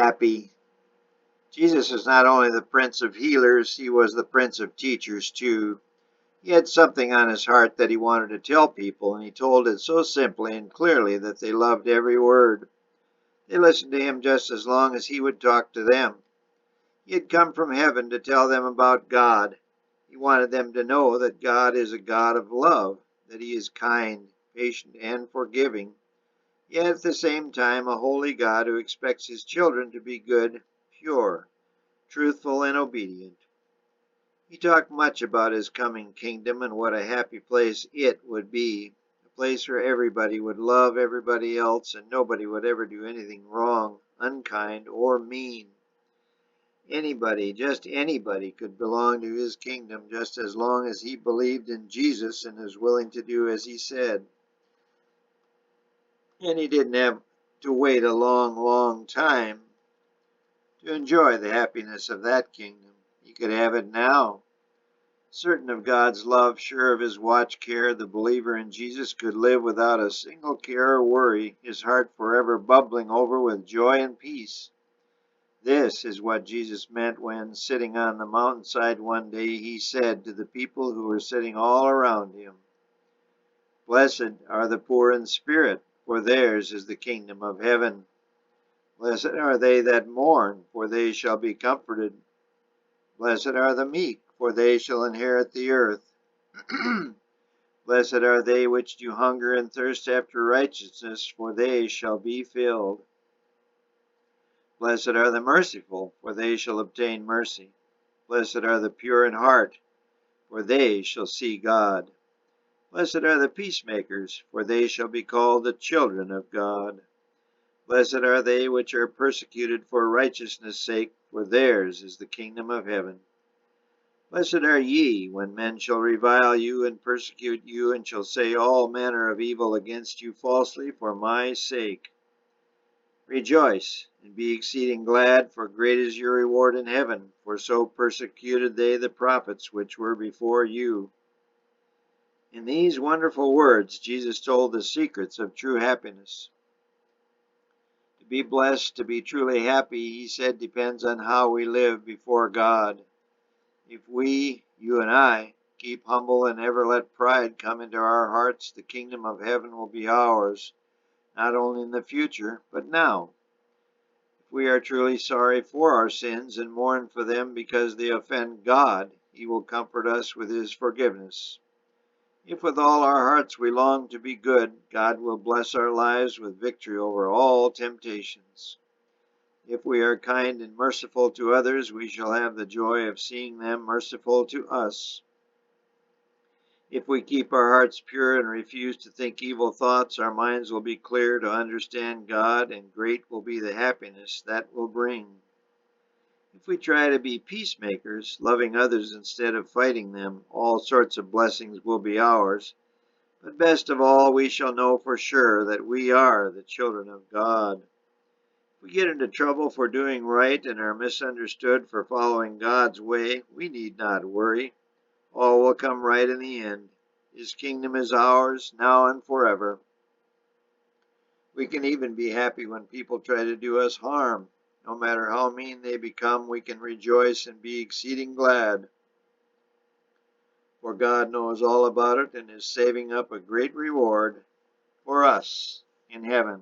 happy. Jesus is not only the Prince of Healers, he was the Prince of Teachers too. He had something on his heart that he wanted to tell people, and he told it so simply and clearly that they loved every word. They listened to him just as long as he would talk to them. He had come from heaven to tell them about God. He wanted them to know that God is a God of love, that he is kind, patient, and forgiving, yet at the same time a holy God who expects his children to be good, pure, truthful, and obedient. He talked much about his coming kingdom and what a happy place it would be, a place where everybody would love everybody else and nobody would ever do anything wrong, unkind, or mean. Anybody, just anybody, could belong to his kingdom just as long as he believed in Jesus and was willing to do as he said. And he didn't have to wait a long, long time to enjoy the happiness of that kingdom. He could have it now. Certain of God's love, sure of his watch care, the believer in Jesus could live without a single care or worry, his heart forever bubbling over with joy and peace. This is what Jesus meant when, sitting on the mountainside one day, he said to the people who were sitting all around him, "Blessed are the poor in spirit, for theirs is the kingdom of heaven. Blessed are they that mourn, for they shall be comforted. Blessed are the meek, for they shall inherit the earth. Blessed are they which do hunger and thirst after righteousness, for they shall be filled. Blessed are the merciful, for they shall obtain mercy. Blessed are the pure in heart, for they shall see God. Blessed are the peacemakers, for they shall be called the children of God. Blessed are they which are persecuted for righteousness' sake, for theirs is the kingdom of heaven. Blessed are ye, when men shall revile you and persecute you, and shall say all manner of evil against you falsely for my sake. Rejoice, and be exceeding glad, for great is your reward in heaven, for so persecuted they the prophets which were before you." In these wonderful words, Jesus told the secrets of true happiness. To be blessed, to be truly happy, he said, depends on how we live before God. If we, you and I, keep humble and never let pride come into our hearts, the kingdom of heaven will be ours, not only in the future, but now. If we are truly sorry for our sins and mourn for them because they offend God, he will comfort us with his forgiveness. If with all our hearts we long to be good, God will bless our lives with victory over all temptations. If we are kind and merciful to others, we shall have the joy of seeing them merciful to us. If we keep our hearts pure and refuse to think evil thoughts, our minds will be clear to understand God, and great will be the happiness that will bring. If we try to be peacemakers, loving others instead of fighting them, all sorts of blessings will be ours. But best of all, we shall know for sure that we are the children of God. If we get into trouble for doing right and are misunderstood for following God's way, we need not worry. All will come right in the end. His kingdom is ours, now and forever. We can even be happy when people try to do us harm. No matter how mean they become, we can rejoice and be exceeding glad. For God knows all about it and is saving up a great reward for us in heaven.